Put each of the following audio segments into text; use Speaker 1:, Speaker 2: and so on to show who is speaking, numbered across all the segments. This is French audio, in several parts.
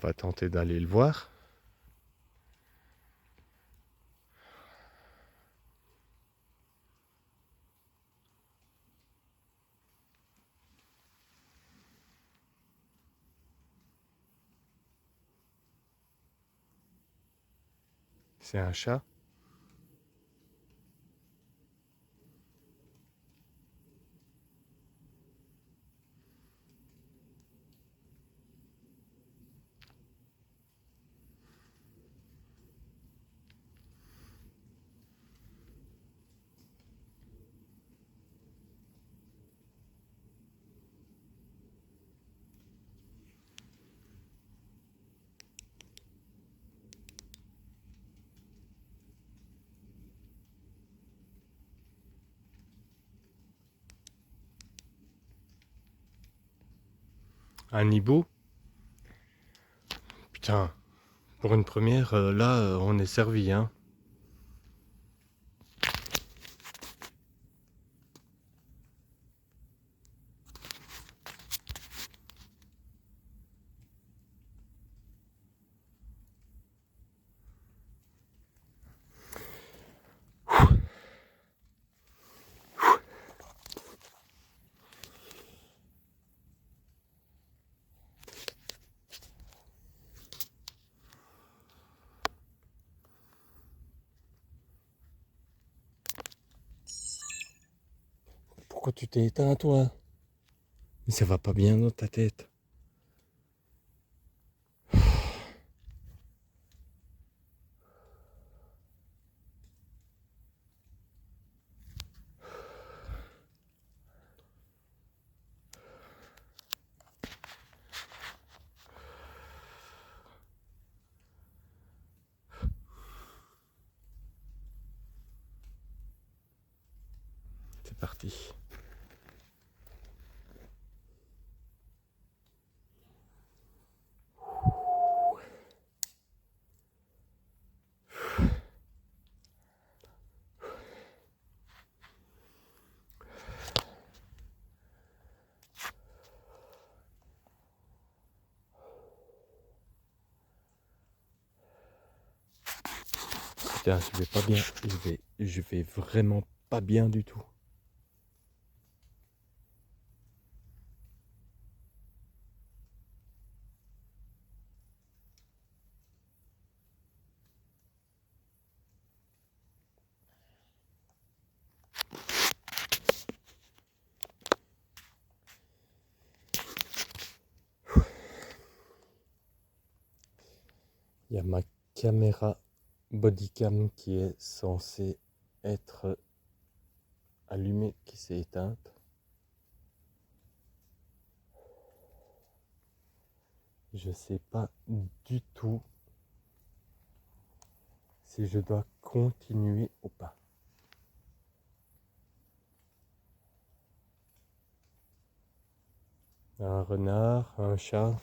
Speaker 1: va tenter d'aller le voir. C'est un chat. Un hibou. Putain, pour une première, là, on est servi, hein. Pourquoi tu t'es éteint, toi? Mais ça va pas bien dans ta tête. C'est parti. Putain, je vais pas bien. Je vais vraiment pas bien du tout. Il y a ma caméra bodycam qui est censée être allumée, qui s'est éteinte. Je sais pas du tout si je dois continuer ou pas. Un renard, un chat.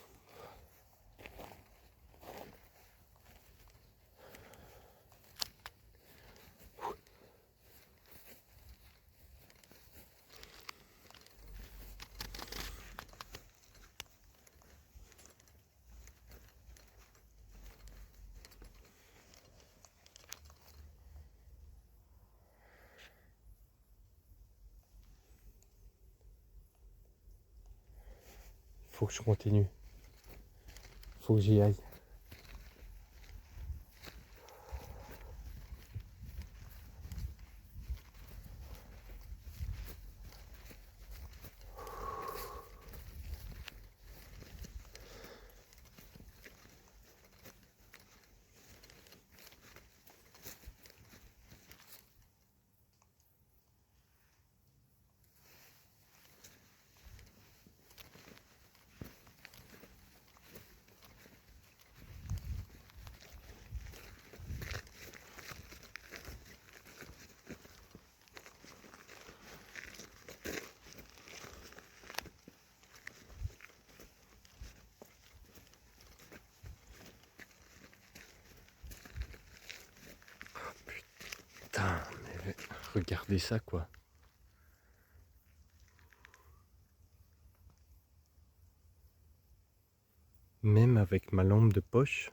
Speaker 1: Faut que je continue. Faut que j'y aille. Putain, mais regardez ça quoi. même avec ma lampe de poche,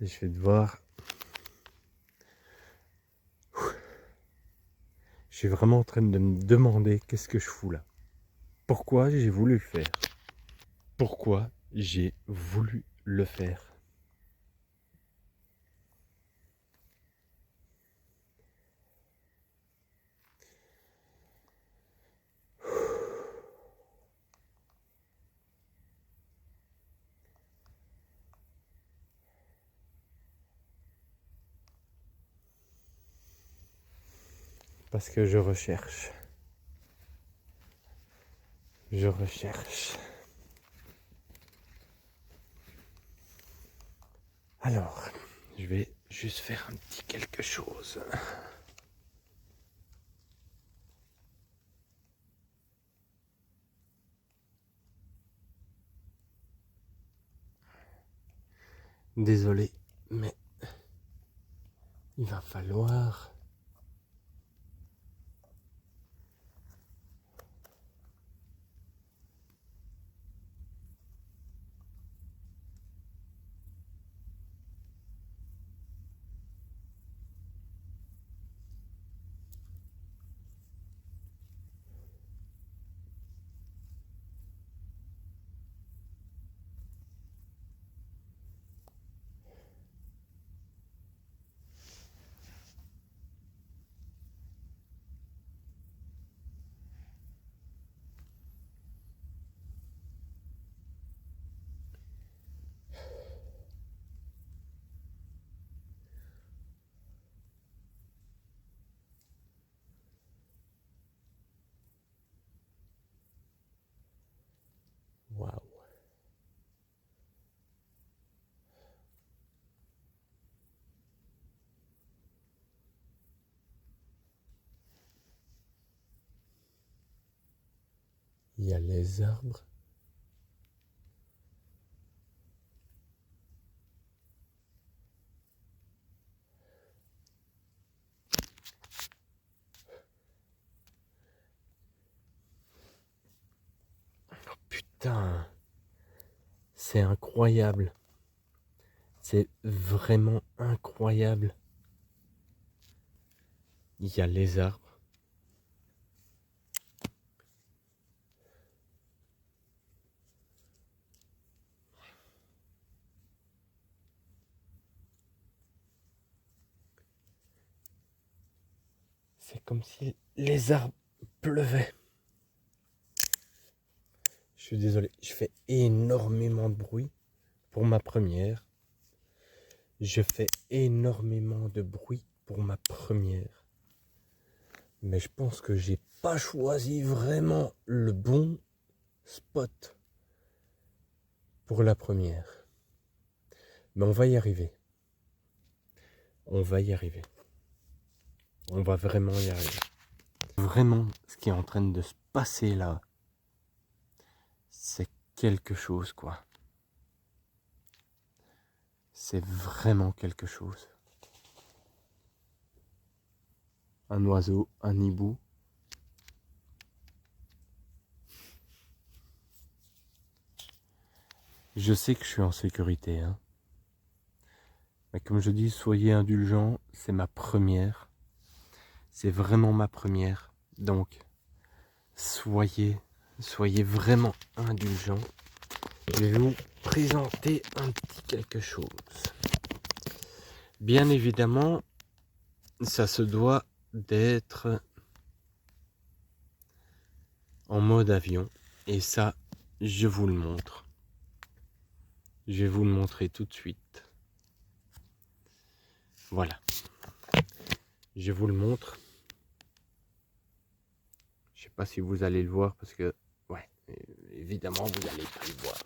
Speaker 1: et je vais devoir... Je suis vraiment en train de me demander qu'est-ce que je fous là. Pourquoi j'ai voulu le faire? Pourquoi j'ai voulu le faire? Parce que je recherche. Je recherche. Alors, je vais juste faire un petit quelque chose. Désolé, mais il va falloir... Waouh. Il y a les arbres. Putain, c'est incroyable. C'est vraiment incroyable. Il y a les arbres. C'est comme si les arbres pleuvaient. Je suis désolé, je fais énormément de bruit pour ma première. Je fais énormément de bruit pour ma première. Mais je pense que j'ai pas choisi vraiment le bon spot pour la première. Mais on va y arriver. On va y arriver. On va vraiment y arriver. Vraiment, ce qui est en train de se passer là, c'est quelque chose, quoi. C'est vraiment quelque chose. Un oiseau, un hibou. Je sais que je suis en sécurité, hein. Mais comme je dis, soyez indulgents, c'est ma première. C'est vraiment ma première. Donc, soyez vraiment indulgents. Je vais vous présenter un petit quelque chose. Bien évidemment, ça se doit d'être en mode avion. Et ça, je vous le montre. Je vais vous le montrer tout de suite. Voilà. Je vous le montre. Je sais pas si vous allez le voir parce que, ouais, évidemment, vous allez pas le voir.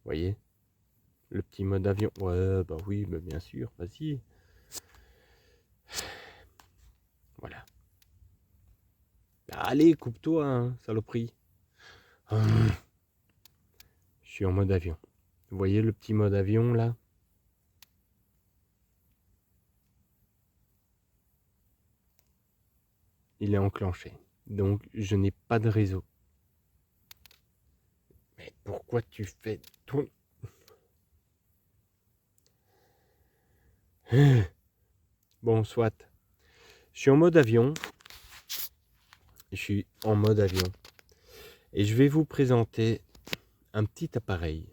Speaker 1: Voyez, Le petit mode avion. Ouais, bah oui, bah bien sûr, vas-y. Voilà. Allez, coupe-toi, hein, saloperie. Je suis en mode avion. Vous voyez le petit mode avion là? Il est enclenché. Donc je n'ai pas de réseau. Mais pourquoi tu fais ton... Bon, soit. Je suis en mode avion. Je suis en mode avion. Et je vais vous présenter un petit appareil.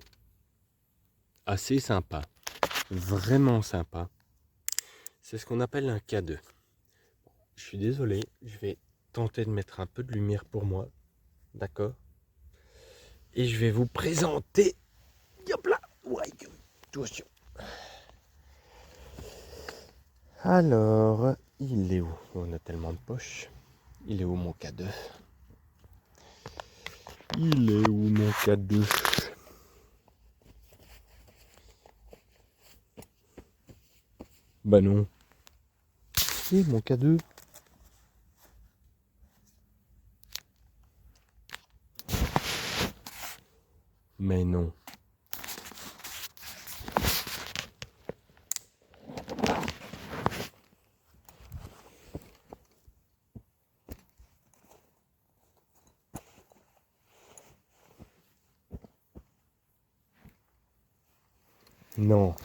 Speaker 1: Assez sympa. Vraiment sympa. C'est ce qu'on appelle un K2. Je suis désolé, je vais tenter de mettre un peu de lumière pour moi. D'accord? Et je vais vous présenter. Hop là! Ouais, attention. Alors, il est où? On a tellement de poches. Il est où mon K2? Il est où mon K2? Bah non. Et mon K2? Mais non. Non.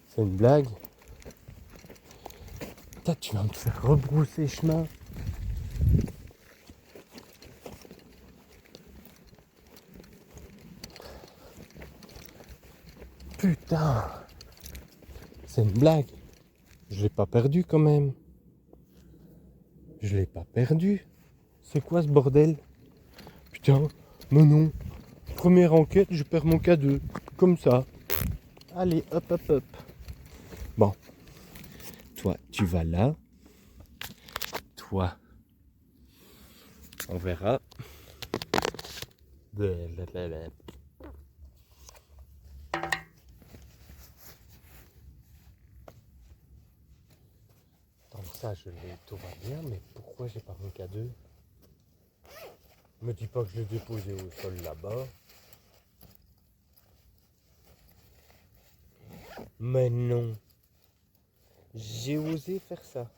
Speaker 1: C'est une blague? Putain, tu vas me faire rebrousser chemin. Putain. C'est une blague. Je l'ai pas perdu quand même. Je l'ai pas perdu. C'est quoi ce bordel? Putain, non, non. Première enquête, je perds mon K2. Comme ça. Allez, hop, hop, hop. Bon. Toi, tu vas là. Toi, on verra. Donc ça, je l'ai, tout va bien, mais pourquoi j'ai pas mon K2? Me dis pas que je l'ai déposé au sol là-bas. Mais non. J'ai osé faire ça.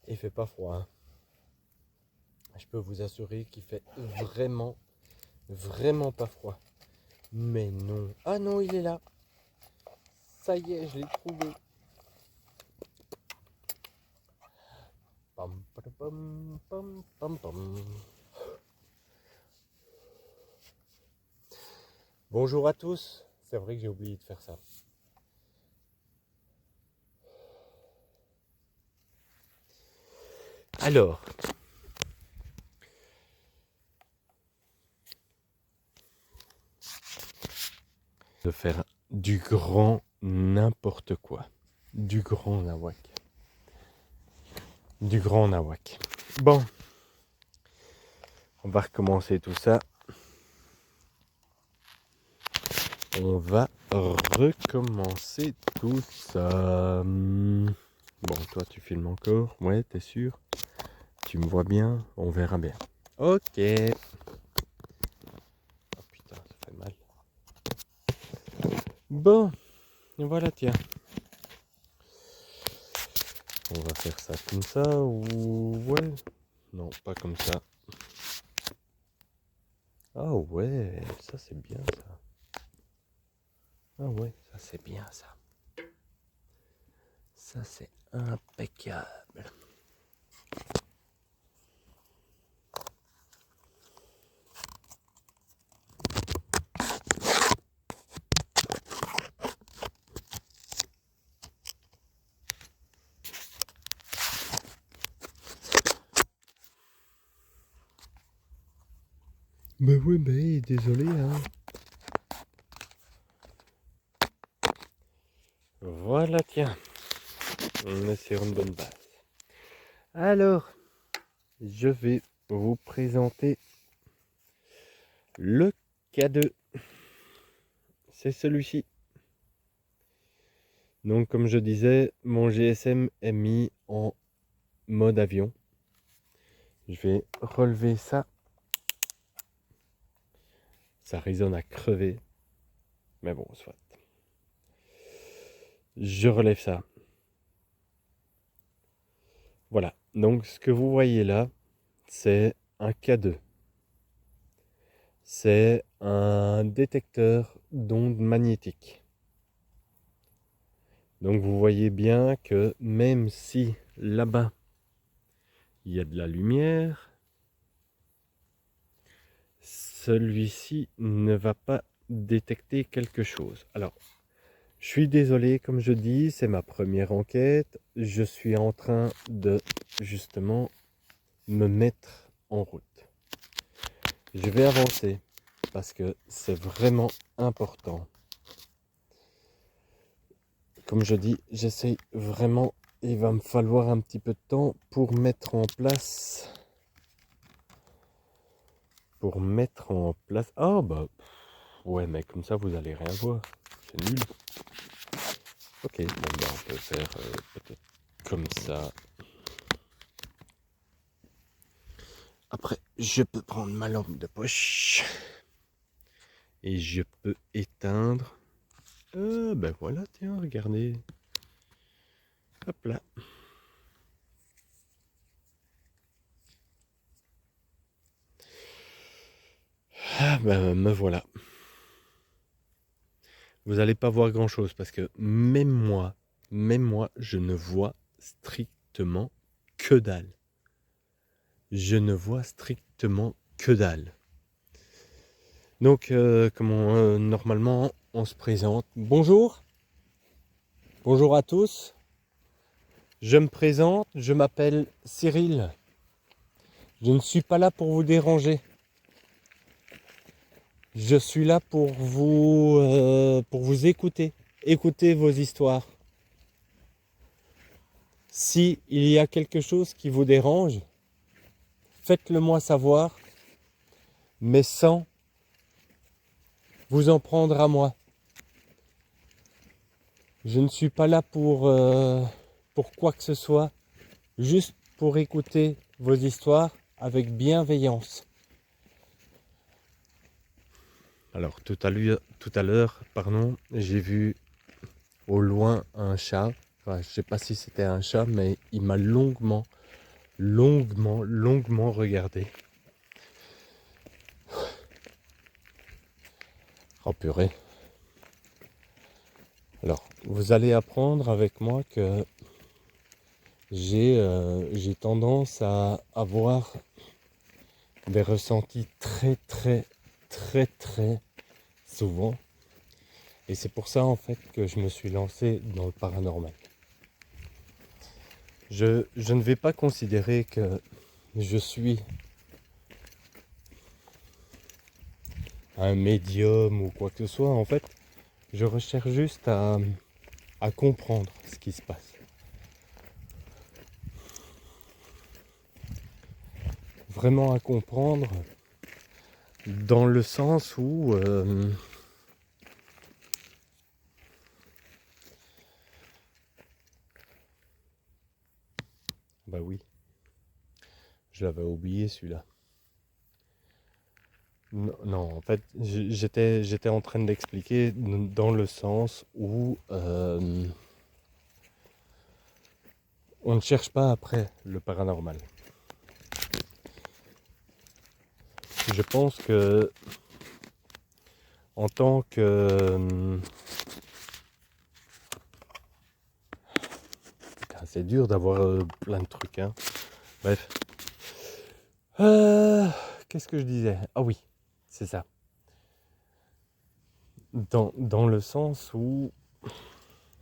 Speaker 1: Il fait pas froid, hein. Je peux vous assurer qu'il fait vraiment, vraiment pas froid. Mais non. Ah non, il est là. Ça y est, je l'ai trouvé. Pam, pam, pam, pam, pam, pam. Bonjour à tous. C'est vrai que j'ai oublié de faire ça. Alors, de faire du grand n'importe quoi. Du grand nawak. Du grand nawak. Bon, on va recommencer tout ça. On va recommencer tout ça. Bon, toi tu filmes encore? Ouais, t'es sûr? Tu me vois bien? On verra bien. Ok. Oh putain, ça fait mal. Bon, voilà, tiens. On va faire ça comme ça ou... Ouais. Non, pas comme ça. Ah ouais, ça c'est bien ça. Ah ouais, ça c'est bien ça. Ça c'est impeccable. Ben oui, ben désolé hein. Voilà, tiens, on est sur une bonne base. Alors, je vais vous présenter le K2. C'est celui-ci. Donc, comme je disais, mon GSM est mis en mode avion. Je vais relever ça. Ça résonne à crever. Mais bon, soit. Je relève ça. Voilà. Donc, ce que vous voyez là, c'est un K2. C'est un détecteur d'ondes magnétiques. Donc, vous voyez bien que même si là-bas, il y a de la lumière, celui-ci ne va pas détecter quelque chose. Alors, je suis désolé, comme je dis, c'est ma première enquête. Je suis en train de, justement, me mettre en route. Je vais avancer parce que c'est vraiment important. Comme je dis, j'essaie vraiment, il va me falloir un petit peu de temps pour mettre en place. Ah bah, ouais, mais comme ça, vous allez rien voir. C'est nul. Ok, bon bah on peut faire peut-être comme ça. Après, je peux prendre ma lampe de poche. Et je peux éteindre. Ben voilà, tiens, regardez. Hop là. Ah ben me voilà. Vous n'allez pas voir grand chose parce que même moi, je ne vois strictement que dalle. Je ne vois strictement que dalle. Donc, normalement, on se présente. Bonjour. Bonjour à tous. Je me présente, je m'appelle Cyril. Je ne suis pas là pour vous déranger. Je suis là pour vous écouter. Écouter vos histoires. Si il y a quelque chose qui vous dérange, faites-le moi savoir, mais sans vous en prendre à moi. Je ne suis pas là pour quoi que ce soit, juste pour écouter vos histoires avec bienveillance. Alors tout à l'heure, j'ai vu au loin un chat. Enfin, je ne sais pas si c'était un chat, mais il m'a longuement regardé. Oh purée. Alors, vous allez apprendre avec moi que j'ai tendance à avoir des ressentis très souvent. Et c'est pour ça en fait que je me suis lancé dans le paranormal. Je ne vais pas considérer que je suis un médium ou quoi que ce soit. En fait, je recherche juste à comprendre ce qui se passe. Vraiment à comprendre dans le sens où bah oui, je l'avais oublié celui-là. Non, en fait, j'étais en train d'expliquer dans le sens où on ne cherche pas après le paranormal. Je pense que en tant que c'est dur d'avoir plein de trucs, hein. Bref. Qu'est-ce que je disais? Ah oui, c'est ça. Dans le sens où,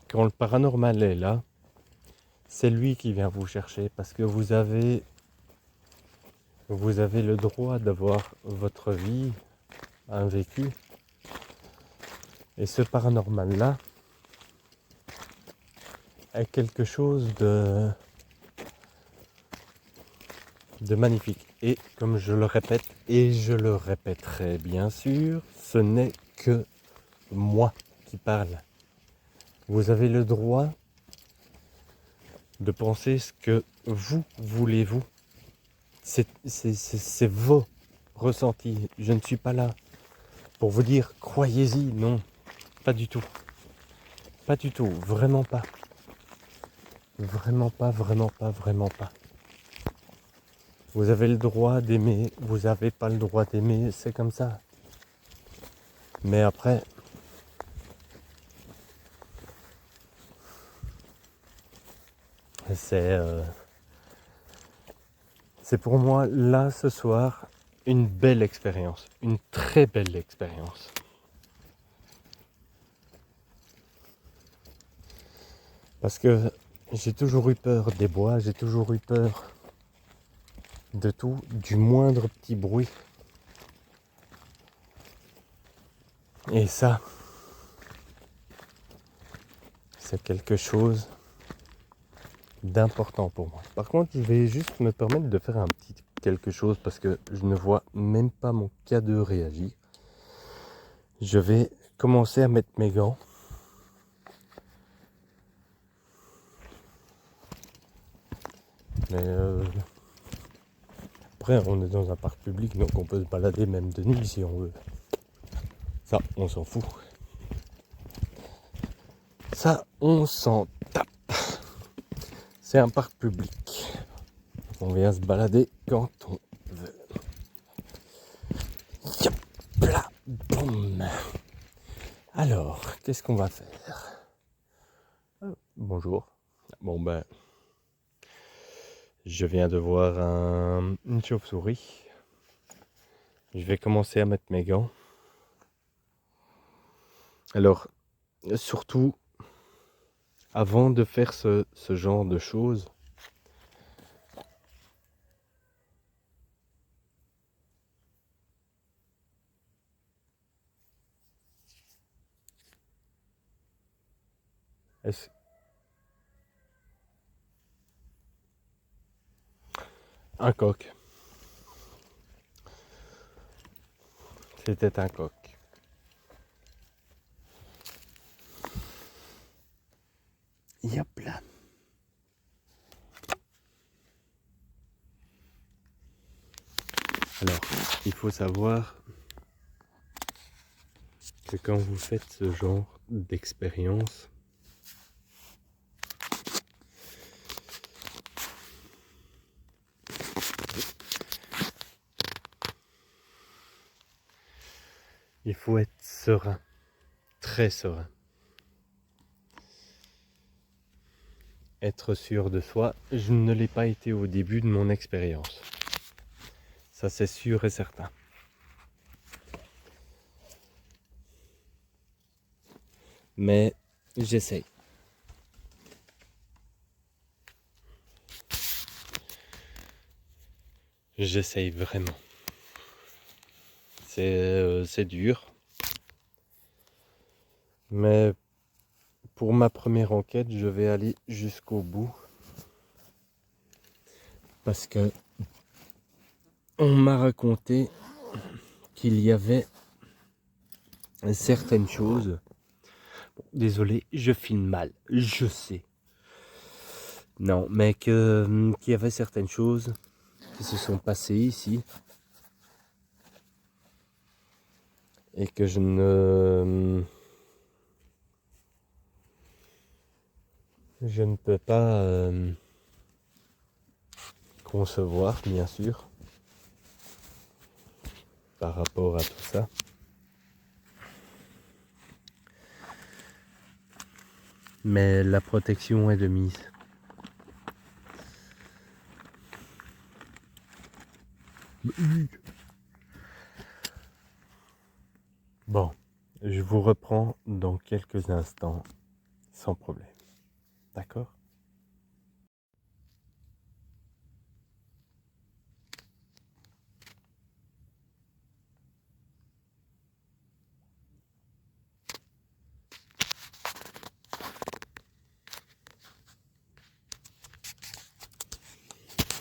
Speaker 1: quand le paranormal est là, c'est lui qui vient vous chercher parce que vous avez le droit d'avoir votre vie, un vécu. Et ce paranormal-là est quelque chose de magnifique. Et comme je le répète, et je le répéterai bien sûr, ce n'est que moi qui parle. Vous avez le droit de penser ce que vous voulez, vous. C'est vos ressentis. Je ne suis pas là pour vous dire croyez-y. Non, pas du tout. Pas du tout. Vraiment pas. Vraiment pas, vraiment pas, vraiment pas. Vous avez le droit d'aimer, vous n'avez pas le droit d'aimer, c'est comme ça. Mais après, c'est pour moi, là, ce soir, une belle expérience. Une très belle expérience. Parce que j'ai toujours eu peur des bois, j'ai toujours eu peur de tout, du moindre petit bruit. Et ça, c'est quelque chose d'important pour moi. Par contre, je vais juste me permettre de faire un petit quelque chose parce que je ne vois même pas mon K2 réagir. Je vais commencer à mettre mes gants. Mais après, on est dans un parc public, donc on peut se balader même de nuit si on veut. Ça, on s'en fout. Ça, on s'en tape. C'est un parc public. On vient se balader quand on veut. Yop là, boum. Alors, qu'est-ce qu'on va faire? Bonjour. Bon ben, je viens de voir une chauve-souris. Je vais commencer à mettre mes gants. Alors, surtout, avant de faire ce genre de choses, un coq. C'était un coq. Yop là. Alors, il faut savoir que quand vous faites ce genre d'expérience, il faut être serein, très serein. Être sûr de soi, je ne l'ai pas été au début de mon expérience. Ça c'est sûr et certain. Mais j'essaye. J'essaye vraiment. C'est dur. Mais pour ma première enquête, je vais aller jusqu'au bout. Parce que on m'a raconté qu'il y avait certaines choses. Bon, désolé, je filme mal, je sais. Non, mais qu'il y avait certaines choses qui se sont passées ici. Et que je ne peux pas concevoir, bien sûr, par rapport à tout ça. Mais la protection est de mise. Bon, je vous reprends dans quelques instants, sans problème. D'accord?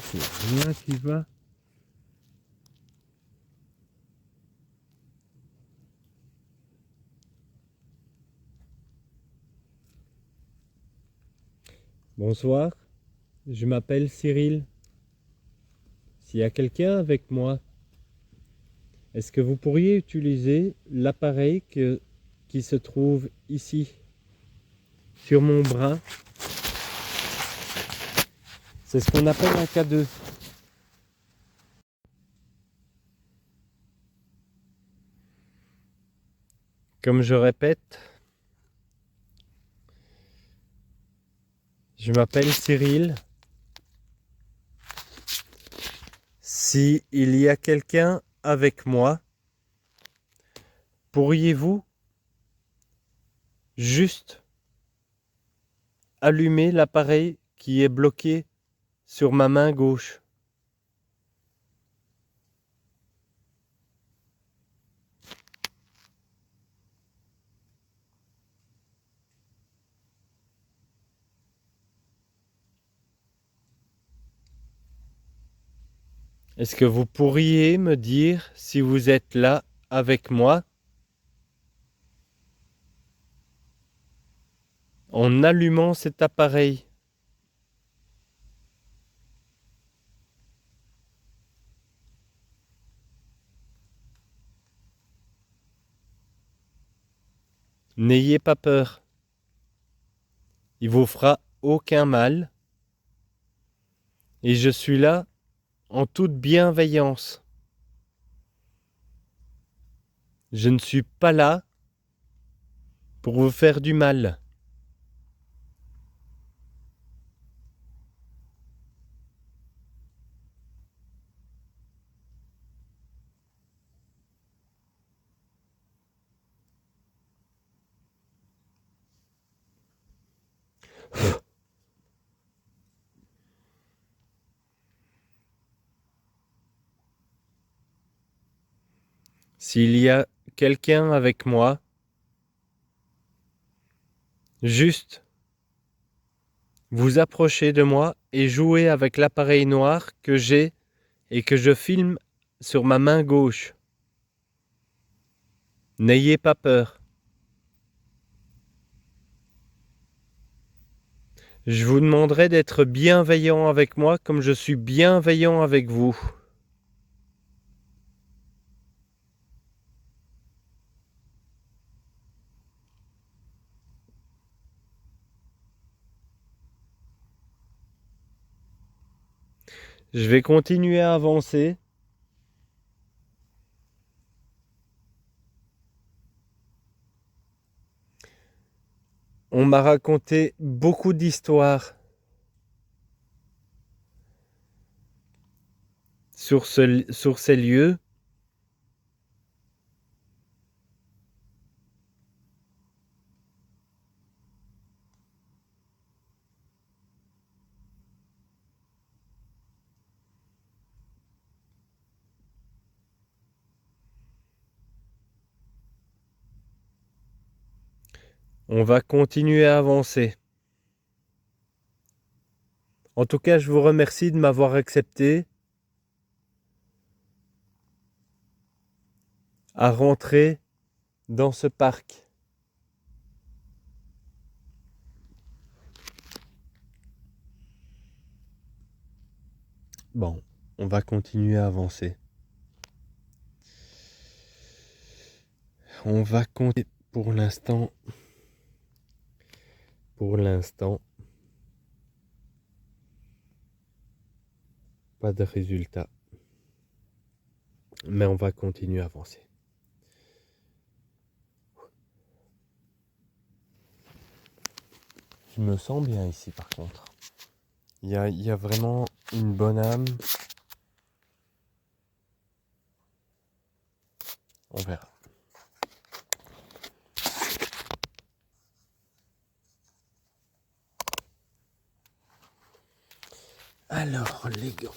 Speaker 1: C'est rien qui va. Bonsoir, je m'appelle Cyril. S'il y a quelqu'un avec moi, est-ce que vous pourriez utiliser l'appareil qui se trouve ici, sur mon bras? C'est ce qu'on appelle un K2. Comme je répète, je m'appelle Cyril. Si il y a quelqu'un avec moi, pourriez-vous juste allumer l'appareil qui est bloqué sur ma main gauche? Est-ce que vous pourriez me dire si vous êtes là avec moi en allumant cet appareil? N'ayez pas peur. Il vous fera aucun mal. Et je suis là en toute bienveillance. Je ne suis pas là pour vous faire du mal. S'il y a quelqu'un avec moi, juste vous approchez de moi et jouez avec l'appareil noir que j'ai et que je filme sur ma main gauche. N'ayez pas peur. Je vous demanderai d'être bienveillant avec moi comme je suis bienveillant avec vous. Je vais continuer à avancer. On m'a raconté beaucoup d'histoires sur ces lieux. On va continuer à avancer. En tout cas, je vous remercie de m'avoir accepté à rentrer dans ce parc. Bon, on va continuer à avancer. On va continuer pour l'instant. Pas de résultat. Mais on va continuer à avancer. Je me sens bien ici par contre. Il y a vraiment une bonne âme. Alors, les gants.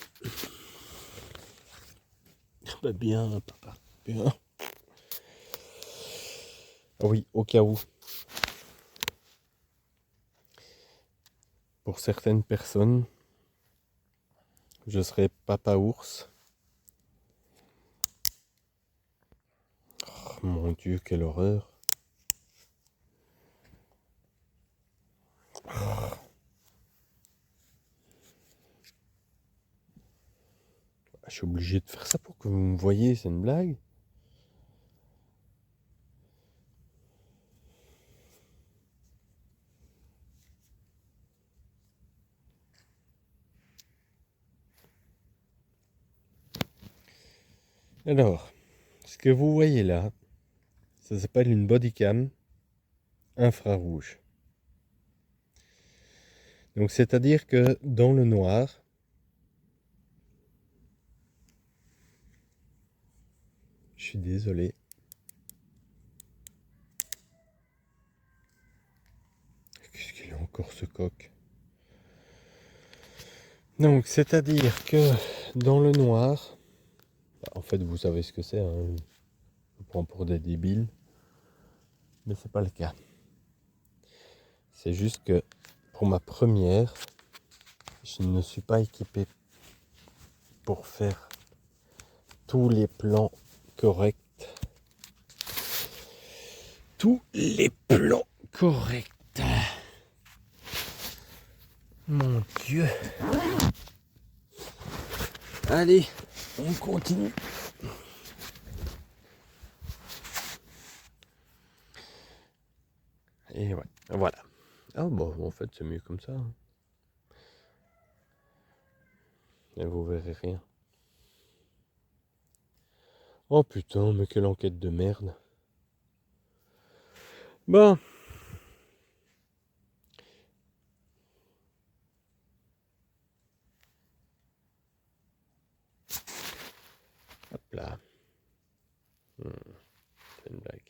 Speaker 1: Bah bien, papa, bien. Ah oui, au cas où. Pour certaines personnes, je serai papa ours. Oh, mon Dieu, quelle horreur. Je suis obligé de faire ça pour que vous me voyez, c'est une blague. Alors, ce que vous voyez là, ça s'appelle une bodycam infrarouge. Donc c'est-à-dire que dans le noir, je suis désolé. Qu'est-ce qu'il a encore ce coq? Donc c'est-à-dire que dans le noir, en fait vous savez ce que c'est, hein, je vous prends pour des débiles, mais c'est pas le cas. C'est juste que pour ma première, je ne suis pas équipé pour faire tous les plans corrects. Tous les plans corrects. Mon Dieu. Allez, on continue. Et ouais, voilà. Ah bon, en fait, c'est mieux comme ça. Et vous verrez rien. Oh putain, mais quelle enquête de merde. Bon. Hop là. C'est une blague.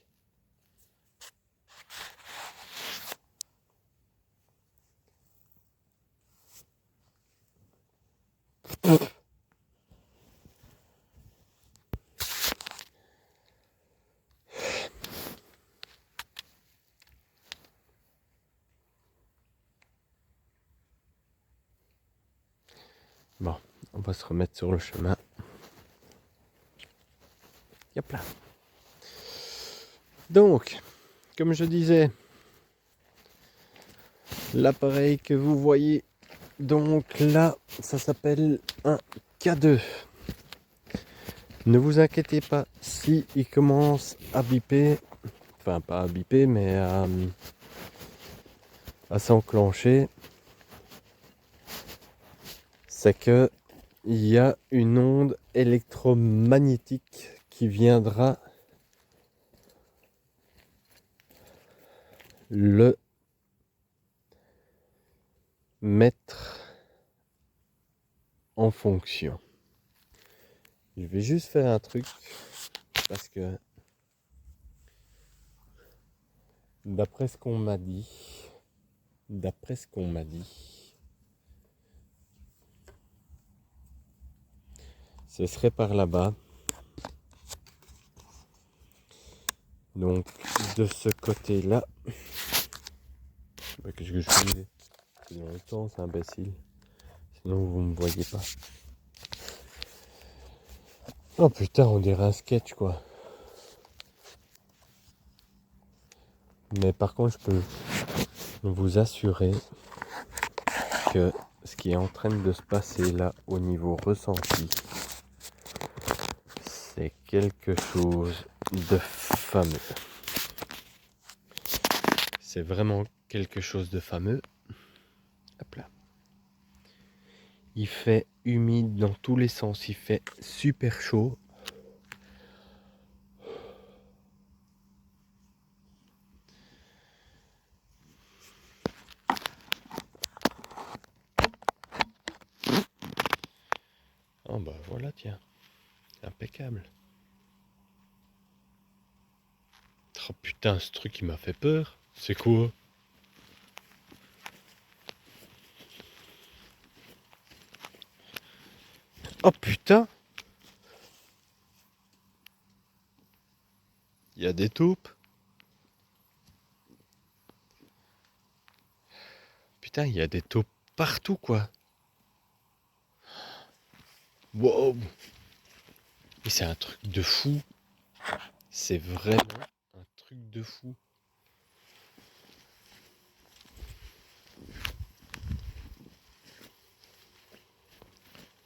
Speaker 1: Bon, on va se remettre sur le chemin. Hop là. Donc, comme je disais, l'appareil que vous voyez donc là, ça s'appelle un K2. Ne vous inquiétez pas si il commence à biper, enfin pas à biper mais à s'enclencher, c'est que il y a une onde électromagnétique qui viendra le mettre en fonction. Je vais juste faire un truc parce que d'après ce qu'on m'a dit, ce serait par là-bas. Donc de ce côté-là, qu'est-ce que je faisais? C'est dans le temps, c'est imbécile. Sinon vous me voyez pas. Oh putain, on dirait un sketch quoi. Mais par contre, je peux vous assurer que ce qui est en train de se passer là au niveau ressenti, c'est quelque chose de fameux. C'est vraiment quelque chose de fameux. Hop là. Il fait humide dans tous les sens, il fait super chaud. Oh bah voilà, tiens, impeccable. Oh putain, ce truc il m'a fait peur. C'est quoi? Oh putain! Il y a des taupes. Putain, il y a des taupes partout, quoi. Wow! Mais c'est un truc de fou. C'est vraiment un truc de fou.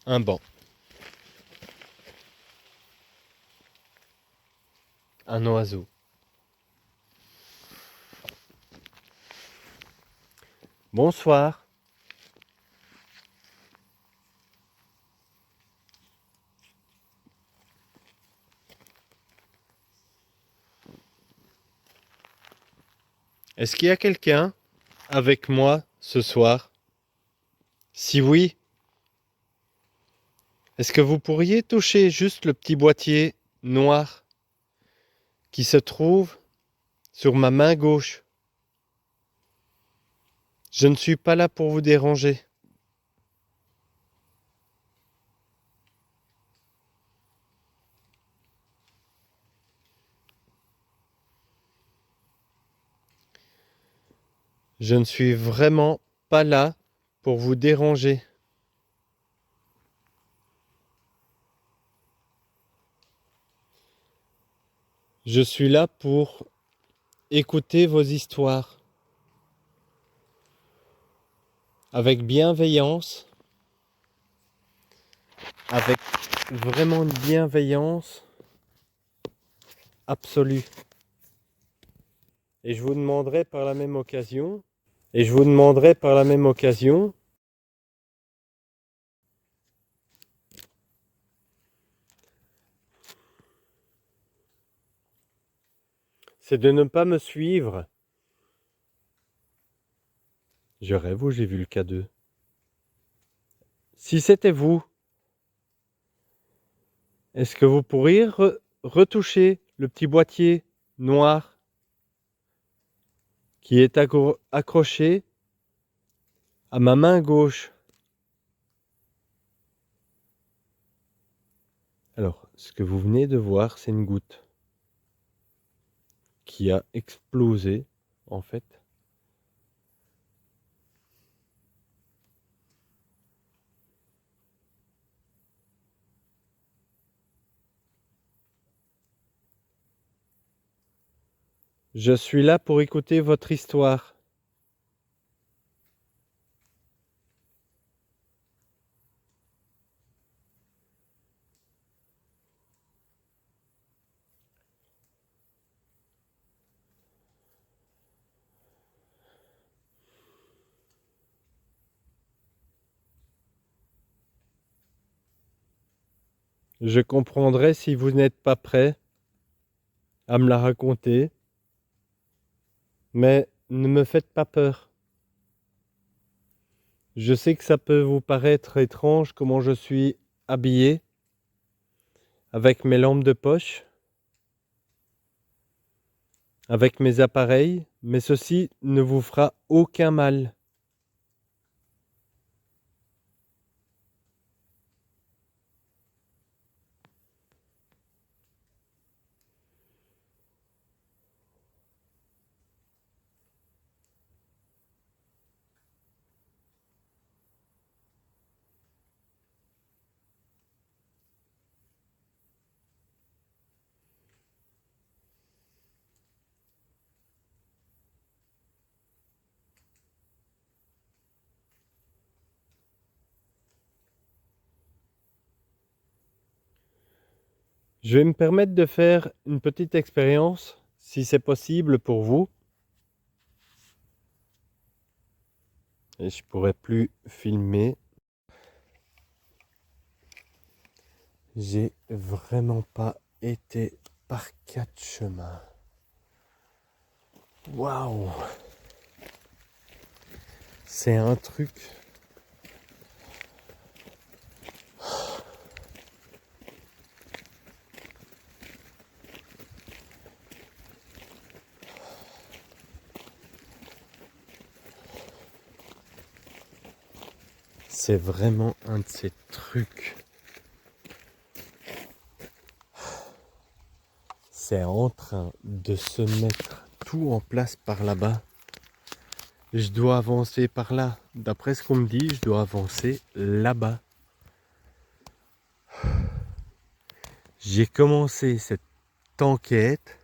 Speaker 1: Un banc. Un oiseau. Bonsoir. Est-ce qu'il y a quelqu'un avec moi ce soir? Si oui, est-ce que vous pourriez toucher juste le petit boîtier noir qui se trouve sur ma main gauche? Je ne suis pas là pour vous déranger. Je ne suis vraiment pas là pour vous déranger. Je suis là pour écouter vos histoires avec bienveillance, avec vraiment une bienveillance absolue. Et je vous demanderai par la même occasion, c'est de ne pas me suivre. Je rêve ou j'ai vu le K2? Si c'était vous, est-ce que vous pourriez retoucher le petit boîtier noir qui est accroché à ma main gauche? Alors, ce que vous venez de voir, c'est une goutte qui a explosé, en fait. Je suis là pour écouter votre histoire. Je comprendrai si vous n'êtes pas prêt à me la raconter, mais ne me faites pas peur. Je sais que ça peut vous paraître étrange comment je suis habillé, avec mes lampes de poche, avec mes appareils, mais ceci ne vous fera aucun mal. Je vais me permettre de faire une petite expérience, si c'est possible pour vous. Et je pourrais plus filmer. J'ai vraiment pas été par 4 chemins. Waouh! C'est un truc. C'est vraiment un de ces trucs c'est en train de se mettre tout en place par là-bas. Je dois avancer par là. D'après ce qu'on me dit, je dois avancer là-bas. J'ai commencé cette enquête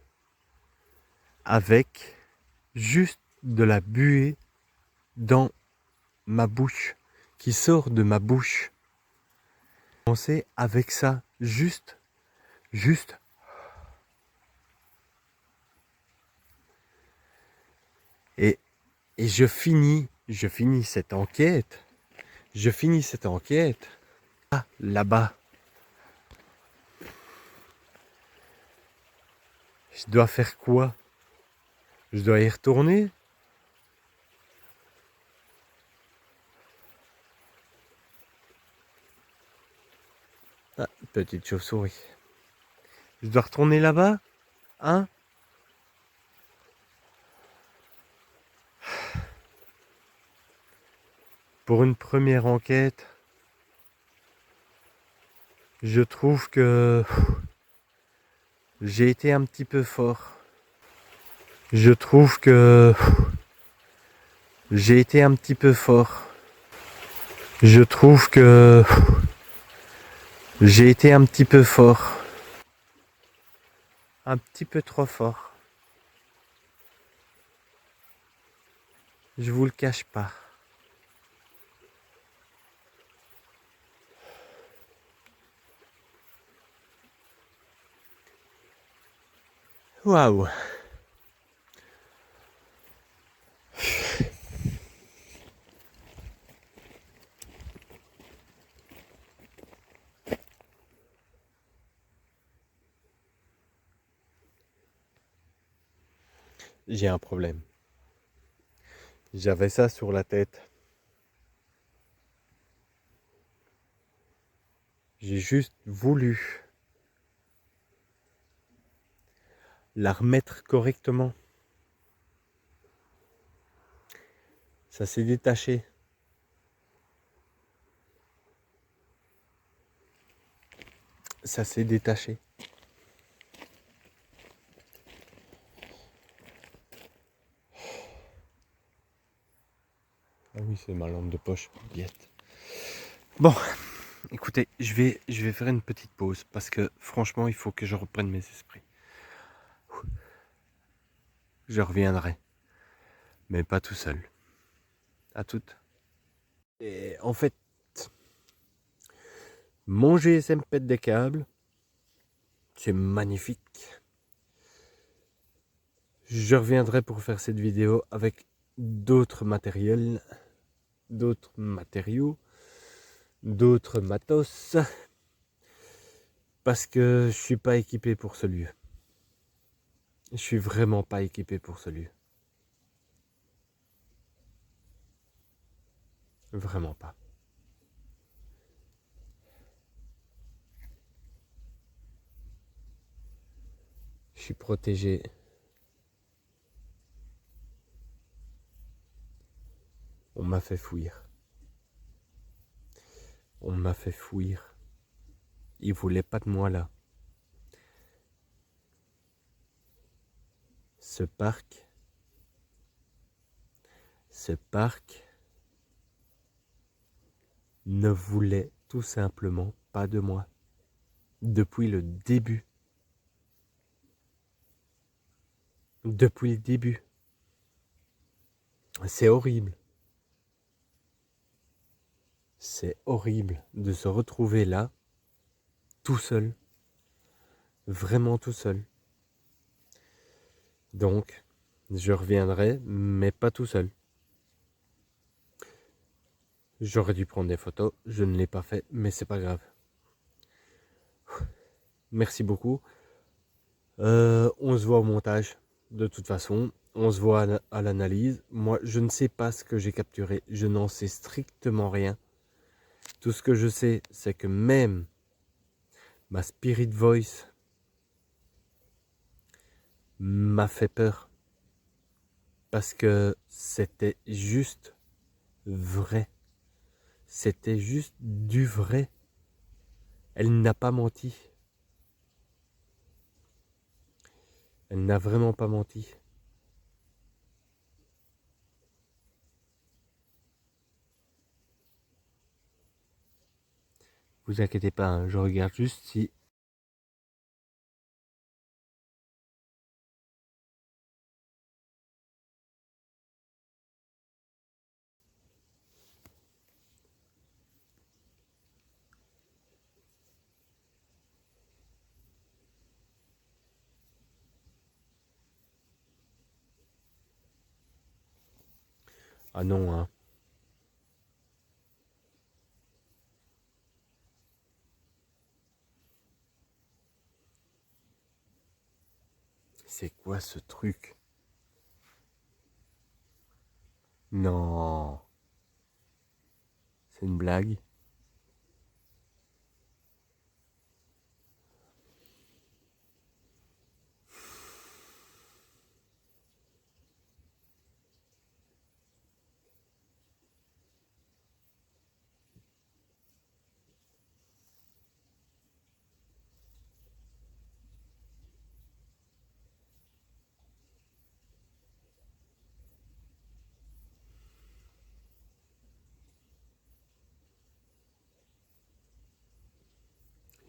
Speaker 1: avec juste de la buée dans ma bouche, qui sort de ma bouche. J'ai commencé avec ça, juste. Et je finis cette enquête. Ah, là-bas. Je dois faire quoi? Je dois y retourner? Ah, petite chauve-souris. Je dois retourner là-bas? Hein? Pour une première enquête, je trouve que j'ai été un petit peu fort. Je trouve que j'ai été un petit peu fort. Je trouve que j'ai été un petit peu fort. Un petit peu trop fort. Je vous le cache pas. Waouh! J'ai un problème. J'avais ça sur la tête. J'ai juste voulu la remettre correctement. Ça s'est détaché. Ça s'est détaché. Ah oui, c'est ma lampe de poche, biette. Bon, écoutez, je vais faire une petite pause parce que franchement, il faut que je reprenne mes esprits. Je reviendrai, mais pas tout seul. À toutes. Et en fait, mon GSM pète des câbles. C'est magnifique. Je reviendrai pour faire cette vidéo avec d'autres matériels, d'autres matériaux, d'autres matos, parce que je suis pas équipé pour ce lieu. Je suis vraiment pas équipé pour ce lieu. Vraiment pas. Je suis protégé. On m'a fait fuir. On m'a fait fuir. Ils voulaient pas de moi là. Ce parc ne voulait tout simplement pas de moi. Depuis le début. Depuis le début. C'est horrible. C'est horrible de se retrouver là, tout seul. Vraiment tout seul. Donc, je reviendrai, mais pas tout seul. J'aurais dû prendre des photos, je ne l'ai pas fait, mais c'est pas grave. Merci beaucoup. On se voit au montage, de toute façon. On se voit à l'analyse. Moi, je ne sais pas ce que j'ai capturé. Je n'en sais strictement rien. Tout ce que je sais, c'est que même ma Spirit Voice m'a fait peur. Parce que c'était juste vrai. C'était juste du vrai. Elle n'a pas menti. Elle n'a vraiment pas menti. Vous inquiétez pas, hein, je regarde juste si... Ah non, hein. C'est quoi ce truc? Non. C'est une blague?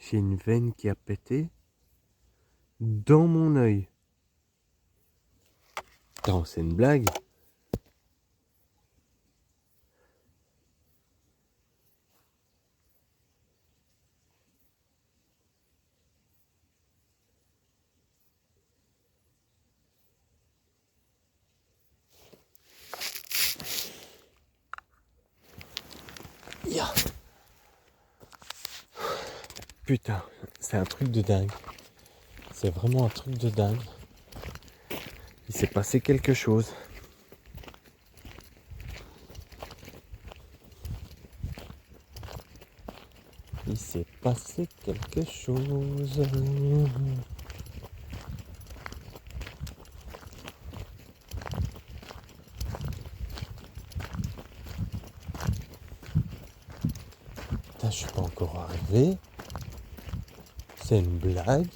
Speaker 1: J'ai une veine qui a pété dans mon œil. Attends, c'est une blague? Ya. Putain, c'est un truc de dingue. C'est vraiment un truc de dingue. Il s'est passé quelque chose. Il s'est passé quelque chose. Putain, je suis pas encore arrivé. C'est une blague.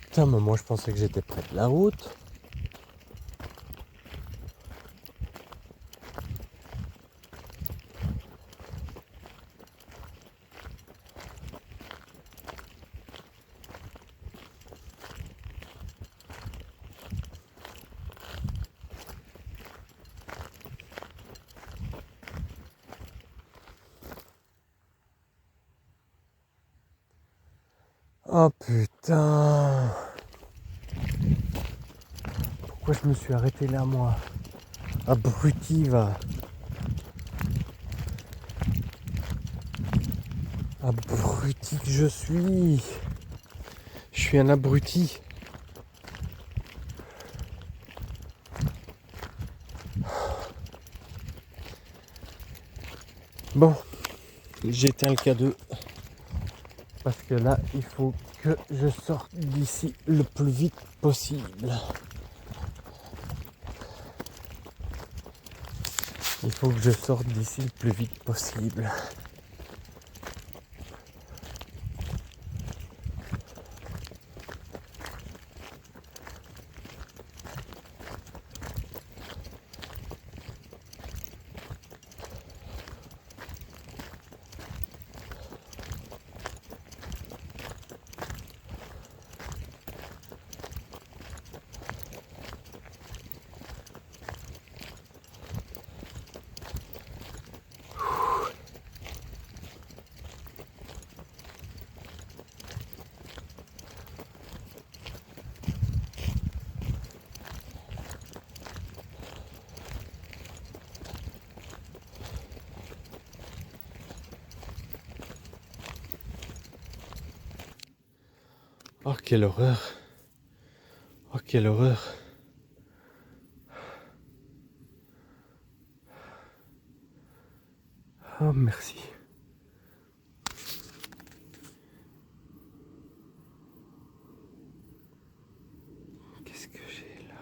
Speaker 1: Putain, mais moi je pensais que j'étais près de la route. Oh putain. Pourquoi je me suis arrêté là, moi? Abruti, va. Abruti que je suis. Je suis un abruti. Bon, j'éteins le K2. Parce que là, il faut que je sorte d'ici le plus vite possible. Il faut que je sorte d'ici le plus vite possible. Oh, quelle horreur. Oh, quelle horreur. Oh, merci. Qu'est-ce que j'ai là?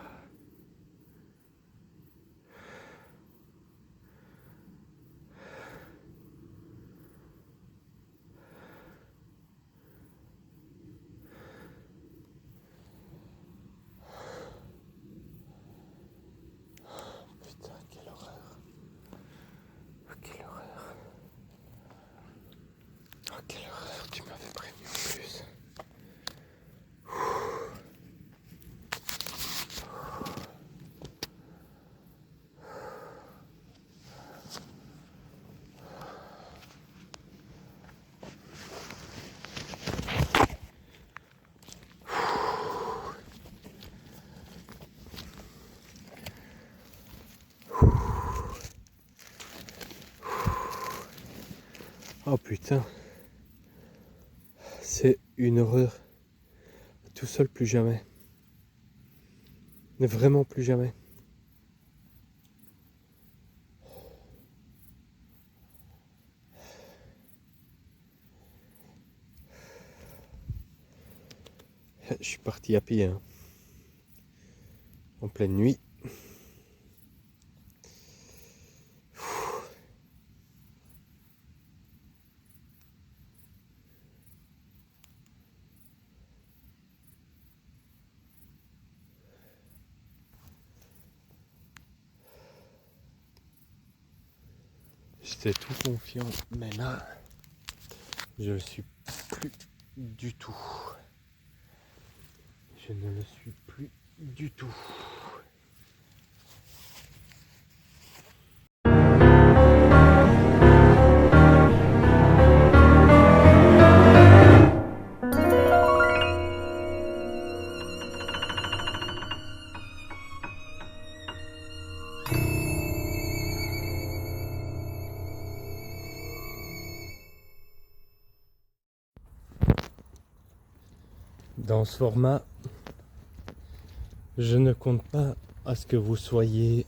Speaker 1: Oh putain, c'est une horreur. Tout seul, plus jamais. Mais vraiment plus jamais. Je suis parti à pied, hein. En pleine nuit. J'étais tout confiant, mais là, je le suis plus du tout. Je ne le suis plus du tout. Dans ce format, je ne compte pas à ce que vous soyez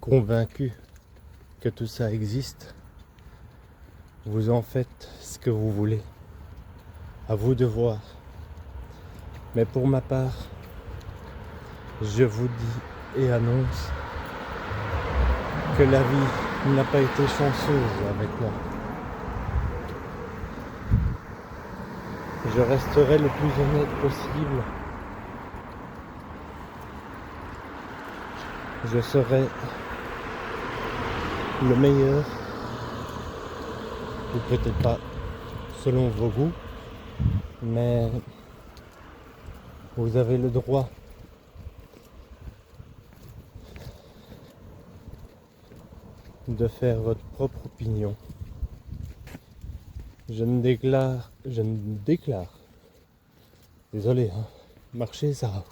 Speaker 1: convaincus que tout ça existe. Vous en faites ce que vous voulez. À vous de voir. Mais pour ma part, je vous dis et annonce que la vie n'a pas été chanceuse avec moi. Je resterai le plus honnête possible. Je serai le meilleur, ou peut-être pas selon vos goûts, mais vous avez le droit de faire votre propre opinion. Je ne déclare, désolé, hein, marcher ça.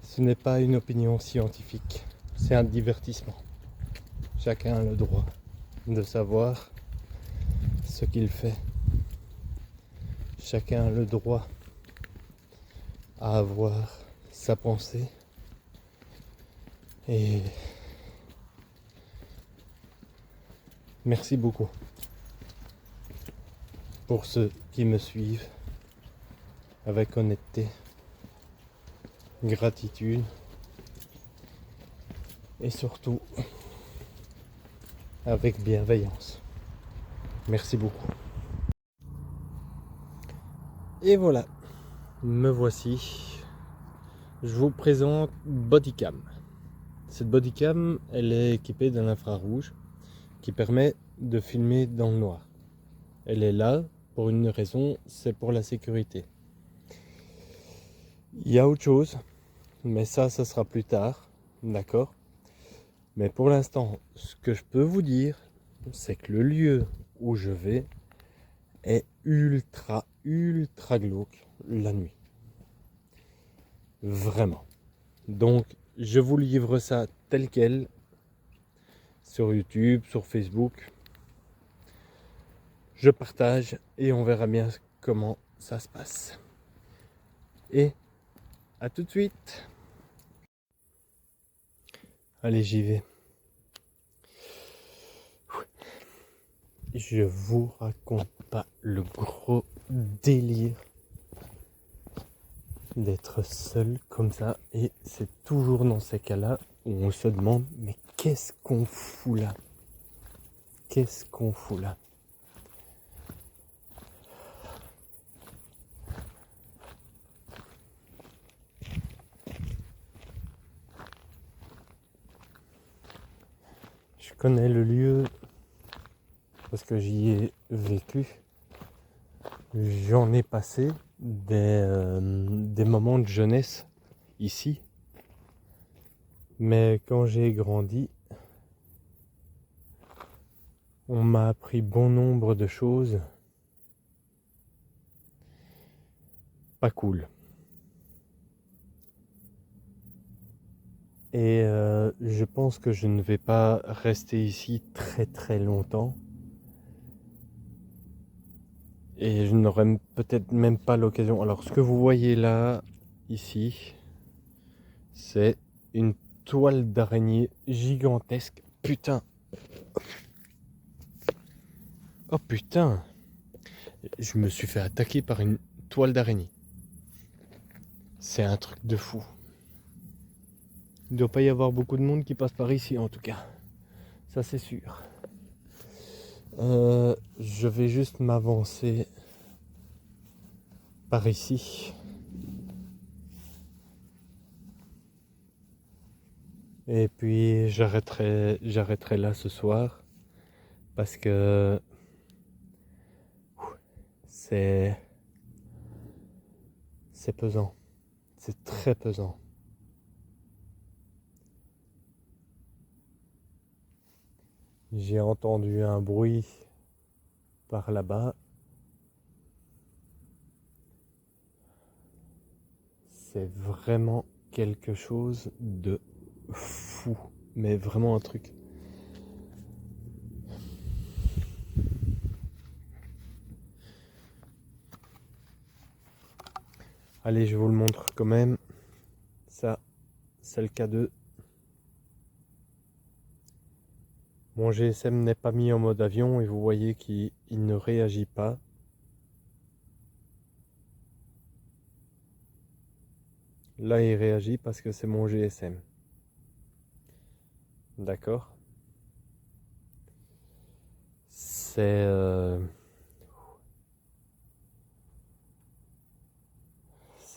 Speaker 1: Ce n'est pas une opinion scientifique, c'est un divertissement. Chacun a le droit de savoir ce qu'il fait. Chacun a le droit à avoir sa pensée. Et merci beaucoup pour ceux qui me suivent avec honnêteté, gratitude et surtout avec bienveillance. Merci beaucoup. Et voilà, me voici. Je vous présente Bodycam. Cette Bodycam, elle est équipée d'un infrarouge qui permet de filmer dans le noir. Elle est là pour une raison, c'est pour la sécurité. Il y a autre chose, mais ça sera plus tard, d'accord? Mais pour l'instant, ce que je peux vous dire, c'est que le lieu où je vais est ultra glauque la nuit. Vraiment. Donc, je vous livre ça tel quel sur YouTube, sur Facebook. Je partage et on verra bien comment ça se passe. Et à tout de suite. Allez, j'y vais. Je vous raconte pas le gros délire d'être seul comme ça, et c'est toujours dans ces cas-là où on se demande mais qu'est-ce qu'on fout là? Qu'est-ce qu'on fout là? Je connais le lieu parce que j'y ai vécu. J'en ai passé des moments de jeunesse ici. Mais quand j'ai grandi, on m'a appris bon nombre de choses pas cool. Et je pense que je ne vais pas rester ici très très longtemps. Et je n'aurai peut-être même pas l'occasion. Alors ce que vous voyez là, ici, c'est une toile d'araignée gigantesque. Putain. Oh putain. Je me suis fait attaquer par une toile d'araignée. C'est un truc de fou. Il ne doit pas y avoir beaucoup de monde qui passe par ici en tout cas. Ça c'est sûr. Je vais juste m'avancer par ici. Et puis j'arrêterai là ce soir. Parce que c'est pesant. C'est très pesant. J'ai entendu un bruit par là-bas. C'est vraiment quelque chose de fou. Mais vraiment un truc. Allez, je vous le montre quand même. Ça, c'est le K2. Mon GSM n'est pas mis en mode avion et vous voyez qu'il ne réagit pas. Là, il réagit parce que c'est mon GSM. D'accord. C'est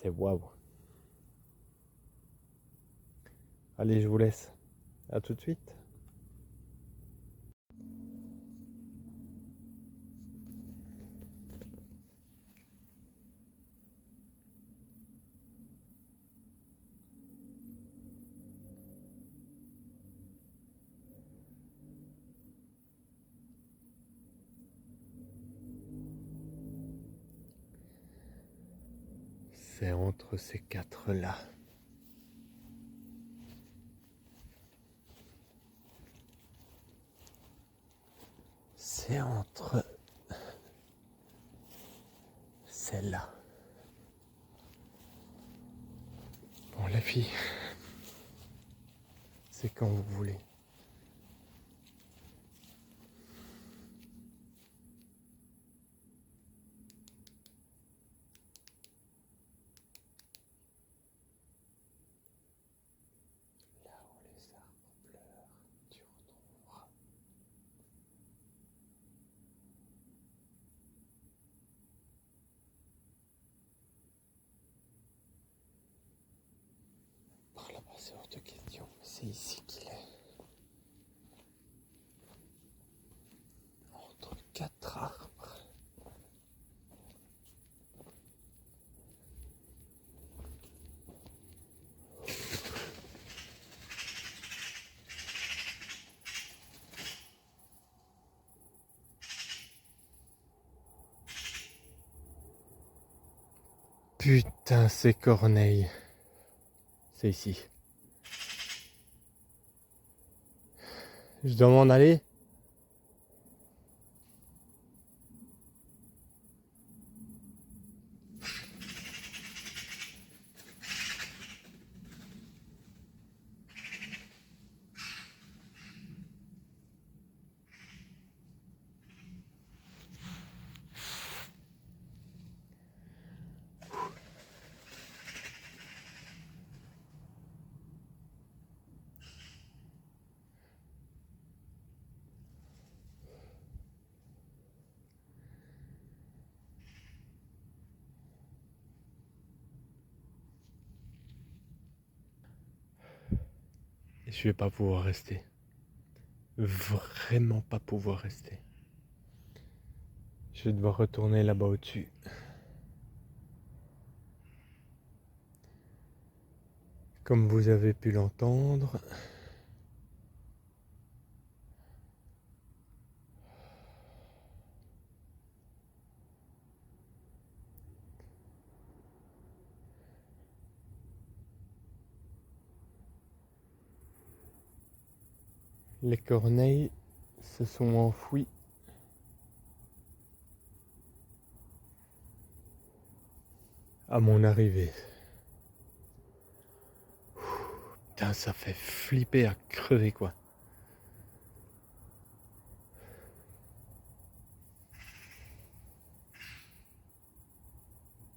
Speaker 1: waouh. Allez, je vous laisse. À tout de suite. C'est entre ces quatre-là. C'est entre celle-là. Bon, les filles, c'est quand vous voulez. Là où les arbres pleurent, tu retrouveras. Par là-bas, c'est hors de question. C'est ici qu'il est. Entre quatre arbres. Putain, c'est Corneille. C'est ici. Je dois m'en aller. Et je vais pas pouvoir rester. Vraiment pas pouvoir rester. Je vais devoir retourner là-bas au-dessus. Comme vous avez pu l'entendre, Les corneilles se sont enfouies à mon arrivée. Putain, ça fait flipper à crever quoi.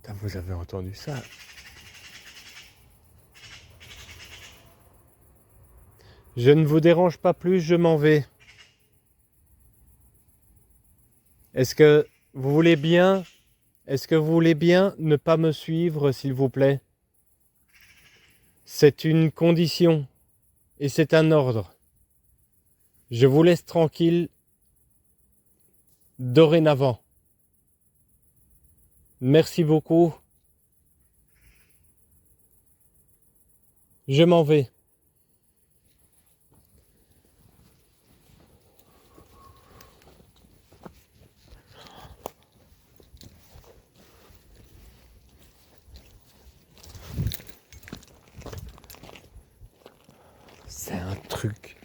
Speaker 1: Putain, vous avez entendu ça? Je ne vous dérange pas plus, je m'en vais. Est-ce que vous voulez bien ne pas me suivre, s'il vous plaît? C'est une condition et c'est un ordre. Je vous laisse tranquille dorénavant. Merci beaucoup. Je m'en vais. C'est un truc.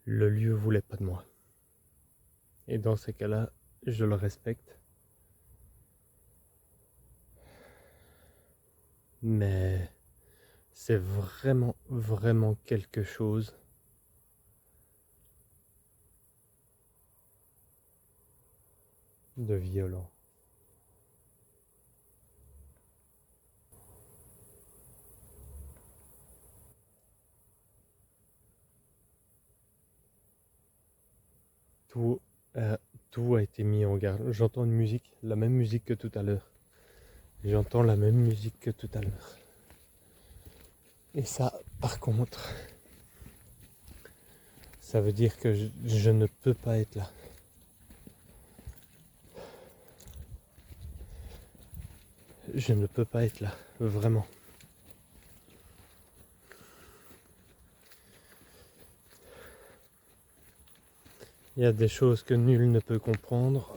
Speaker 1: Le lieu voulait pas de moi. Et dans ces cas-là, je le respecte. Mais c'est vraiment, vraiment quelque chose de violent. Tout a été mis en garde. J'entends une musique, la même musique que tout à l'heure. J'entends la même musique que tout à l'heure. Et ça, par contre, ça veut dire que je ne peux pas être là. Je ne peux pas être là, vraiment. Il y a des choses que nul ne peut comprendre.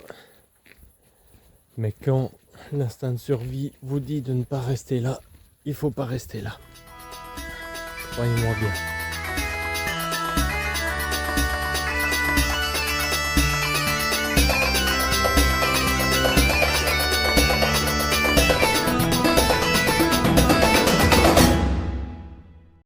Speaker 1: Mais quand l'instinct de survie vous dit de ne pas rester là, il ne faut pas rester là. Croyez-moi bien.